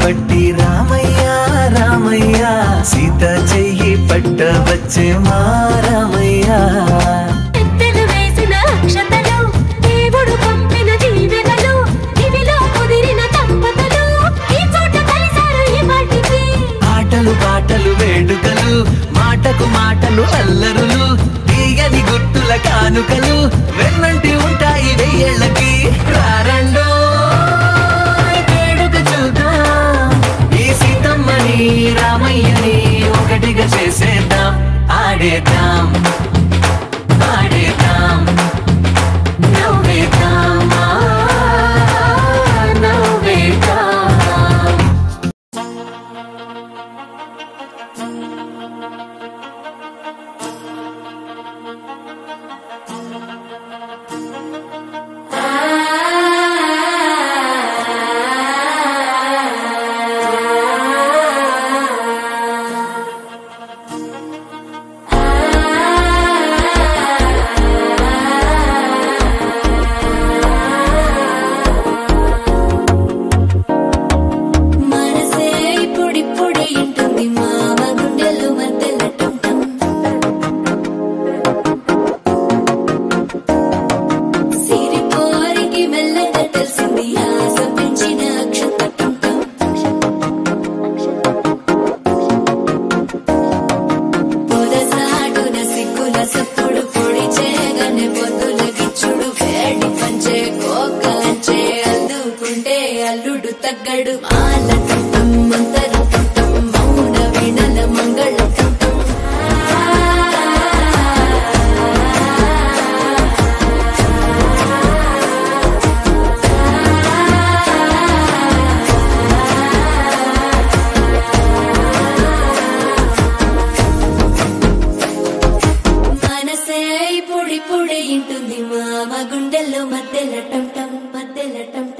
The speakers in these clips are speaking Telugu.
పట్టి రామయ్య రామయ్య సీత చెయ్యి పట్ట వచ్చే మా రామయ్య పాటలు వేడుకలు మాటకు మాటలు అల్లరులు తీయని గుట్టుల కానుకలు వెన్నంటి ఉంటాయి వెయ్యేళ్ళకి రారండో వేడుక చూద్దాం ఈ సీతమ్మని రామయ్యని ఒకటిగా చేసేద్దాం ఆడేద్దాం ఆడేద్దాం నవ్వేద్దాం నవ్వేద్దాం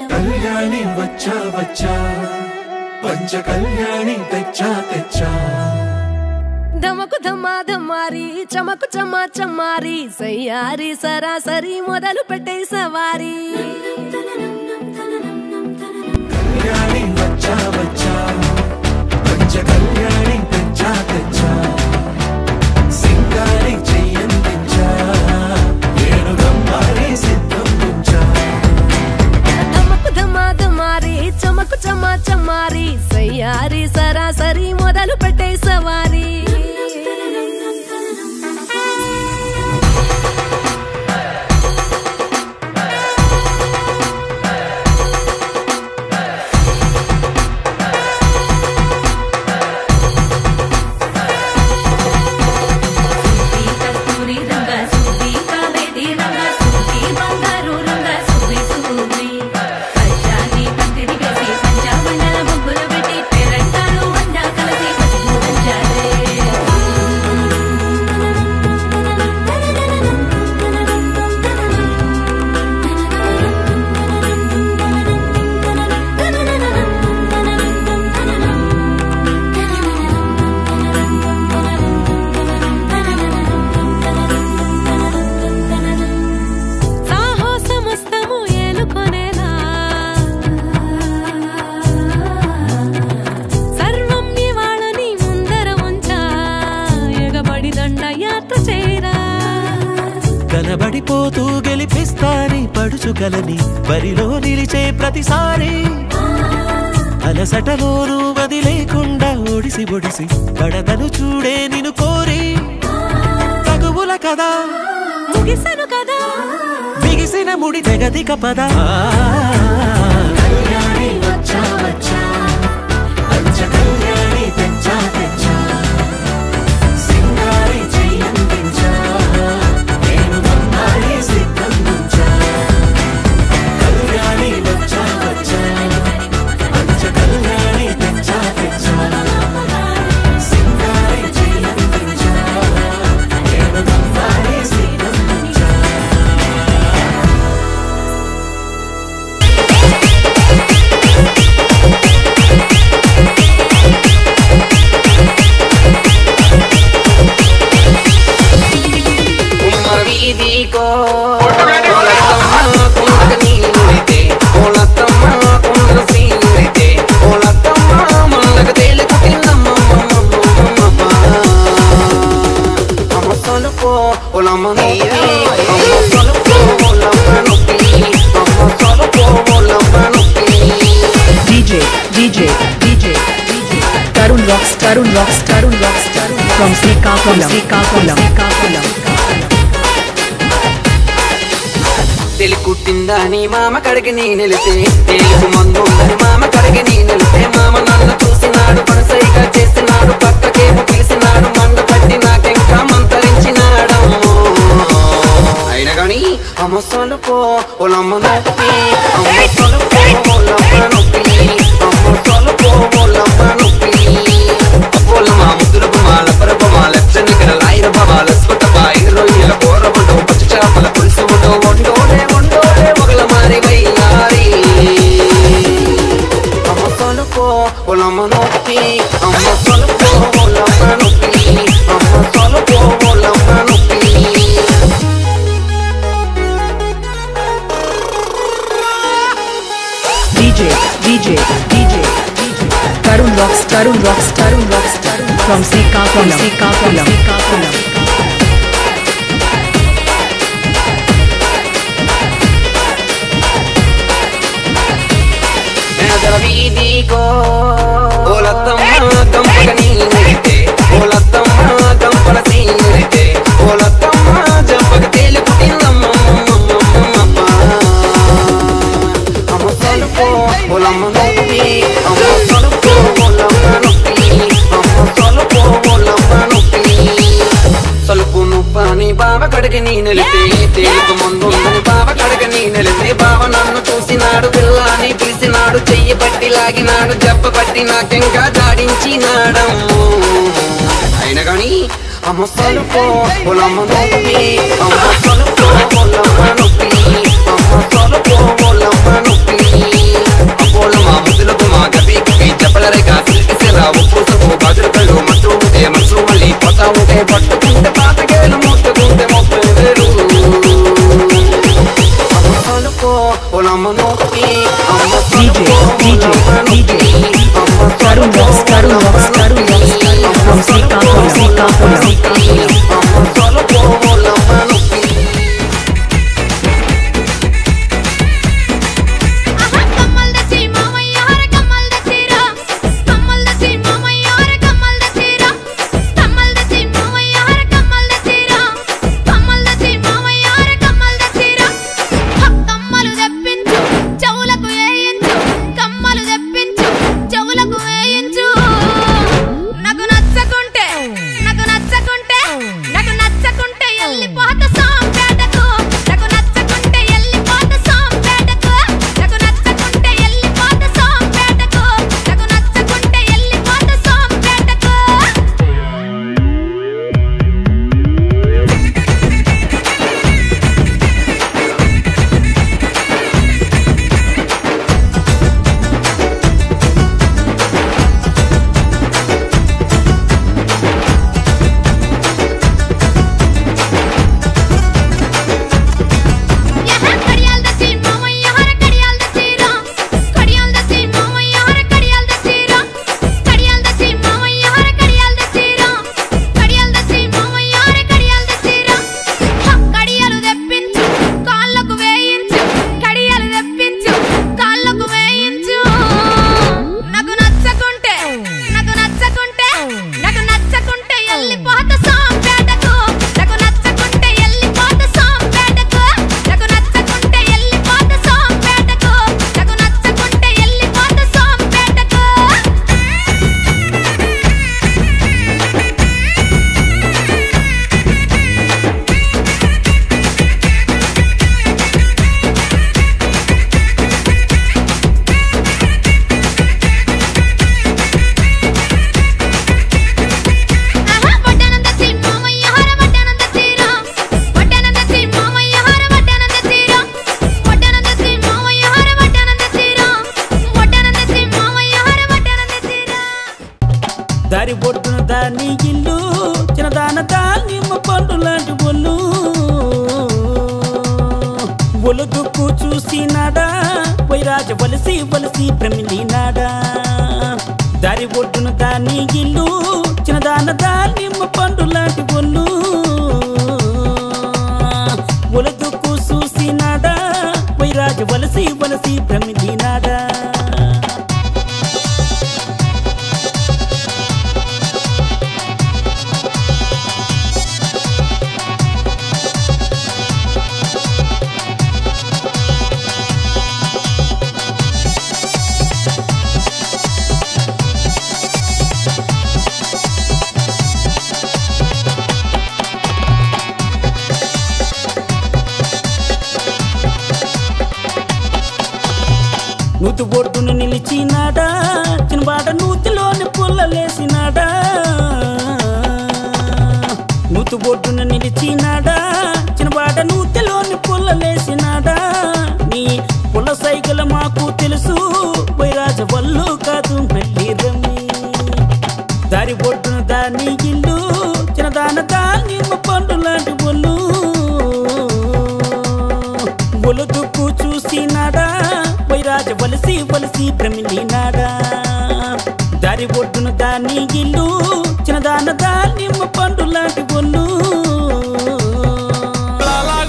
కళ్యాణి వచ్చా వచ్చా పంచ కళ్యాణి తెచ్చా తెచ్చా ధమకు ధమా ధమారి చమకు చమా చమారి సయ్యారి సరాసరి మొదలు పెట్టే సవారీ కళ్యాణి వచ్చా వచ్చా పంచ కళ్యాణి తెచ్చా తెచ్చా సింగారి చెయ్యందించా ఏనుగమ్మారి సిద్ధందించా ధమకు ధమా ధమారి చమకు చమా చమారి సయ్యారి సరాసరి మొదలు పెట్టే సవారీ కనబడిపోతూ గెలిపిస్తాని పడుచుగలని బరిలో నిలిచే ప్రతిసారి అలసటలోనూ వదిలేకుండా ఒడిసి ఒడిసి పడదను చూడే నిన్ను కోరి తగువుల కదా ముగిసను కదా బిగిసిన ముడి తెగదిక పద కళ్యాణి వచ్చా వచ్చా పంచ కళ్యాణి తెచ్చా తెచ్చా సింగారి చెయ్యందించా కళ్యాణి వచ్చా వచ్చా పంచ కళ్యాణి తెచ్చా తెచ్చా సింగారి చెయ్యందించా ఏనుగమ్మారి సిద్ధందించా సొలుపో ఒలమ్మ నొప్పి అమ్మ సొలుపో ఒలమ్మ నొప్పి అమ్మ సొలుపో ఒలమ్మ నొప్పి DJ Tarun Rocks from Srikakulam తెలికుట్టిందా నీ మామ కడిగి నీ నిలితే తేలికు మందు ఉందని మామ కడిగి నీ నిలితే మామ నన్ను చూసినాడు పనసైగా చేసినాడు పక్కకేమో పిలిచినాడు మంద పట్టి నాకెంకా మంతరించినాడమ్మో అయినా గాని అమ్మ సొలుపో ఒలమ్మ నొప్పి అమ్మ సొలుపో ఒలమ్మ నొప్పి అమ్మ సొలుపో ఒలమ్మ నొప్పి అపోలమ్మ ముద్దురపు మాల పరపు మాల చెన్నికల లాయిర బాల స్వత బాయి రొయ్యల కూర వండు పచ్చి చేపల పులుసు వండు వండోలే మొగల మారి వయ్యారి అమ్మ సొలుపో ఒలమ్మ నొప్పి అమ్మ సొలుపో ఒలమ్మ నొప్పి అమ్మ సొలుపో ఒలమ్మ నొప్పి DJ Tarun Rocks from Srikakulam వీధికో ఓలత్తమ్మ గంపల నీళ్ళితే ఓలత్తమ్మ గంపల సీలితే ఓలత్తమ్మ జంపక తేలిపు తిన్నమ్మ అమ్మ సొలుపో ఒలమ్మ నొప్పి అమ్మ సొలుపో ఒలమ్మ నొప్పి అమ్మ సొలుపో ఒలమ్మ నొప్పి సొలుపు నొప్పని బావ కడిగి నీ నిలితే తేలిపు ముందుందని బావ కడిగి నీ నిలితే బావ నన్ను చూసినాడు పిల్లని పిలిచినాడు చెయ్యి పట్టి లాగినాడు జబ్బ పట్టి నాకెంకా జాడించినాడమ్ము అయినా గాని అమ్మ సొలుపో ఒలమ్మ నొప్పి అమ్మ సొలుపో ఒలమ్మ నొప్పి అమ్మ సొలుపో ఒలమ్మ నొప్పి అపోలమ్మ ముద్దులకు మా గబీకి చెప్పలరేగా సిల్కిసిరా ఉప్పుసకు బాజుకలు మత్తు ఉంటే మనసు మళ్ళీ పోతా ఉంటే పట్టుకుంటే పాతగేలు ముట్టుకుంటే 30,000 అమ్మ సొలుపో ఒలమ్మ నొప్పి అమ్మ సొలుపో ఒలమ్మ నొప్పి అమ్మ Tarun Rocks from Srikakulam అమ్మ సొలుపో ఒలమ్మ నొప్పి దారి బొట్టున దాని ఇల్లు చిన్నదాన దానిమ్మ పండు లాంటి ఒళ్ళు దుక్కు చూసినాడా వైరాజ వలసి ప్రమిలినాడా దారి బొట్టున దాని ఇల్లు చిన్నదాన దానిమ్మ పండు లాంటి నూతు బొడ్డును నిలిచినాడా చిన్నబాట నూతిలోని పుల్లలేసినాడా నూతు బొడ్డును నిలిచినాడా చిన్నబాట నూతిలోని పుల్లలేసినాడా నీ పుల్ల సైకిల్ మాకు తెలుసు వైరాజ వల్లు కాదు మళ్ళీ రమ్మి దారి బొడ్డును దాని ఇల్లు చిన్నదాన దాని పండు లాంటి బొల్లు ఒలుదుకు చూసినాడా వైరాజ వలసి వలసి ప్రమిలినాడా దారి బొడ్డును దాని ఇల్లు చిన్నదాన దాని పండు లాంటి బొల్లు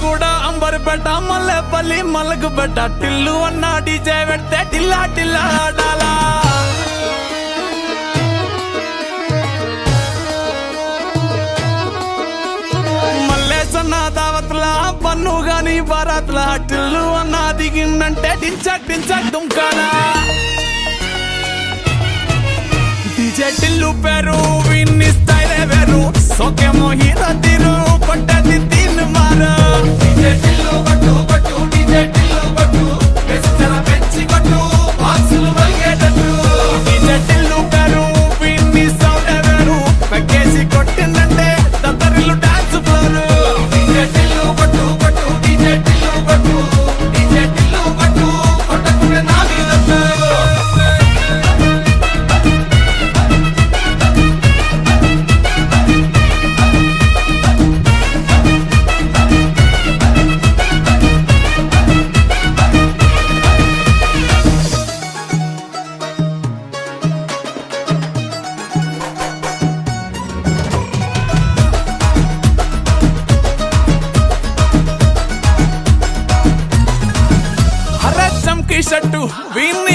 కూడా అంబర్పేట మల్లెపల్లి మల్లకుపేట టిల్లు అన్న డీజే పెడితే టిల్లా టిల్లా ఆడాలా మల్లేసన్న దావత్లా పన్ను గాని బారాత్లా టిల్లు అన్న దిగిందంటే టించక్ టించక్ దుంకాలా డీజే టిల్లు పేరు విన్ని స్టైలే వేరు సోకేమో హీరో తీరు కొట్టది తీన్ మారు డీజే టిల్లు కొట్టు కొట్టు డీజే టిల్లు కొట్టు వెచ్చల పెంచి కొట్టు బాక్సులు మలిగేటట్టు డీజే టిల్లు పేరు విన్ని సౌండ్ వేరు పెక్కేసి కొట్టిందంటే తత్తరిల్లు డాన్స్ ఫ్లోర్ డీజే టిల్లు కొట్టు కొట్టు డీజే టిల్లు కొట్టు డీజే టిల్లు కొట్టు కొట్టకుంటే నా మీద షట్టు విన్న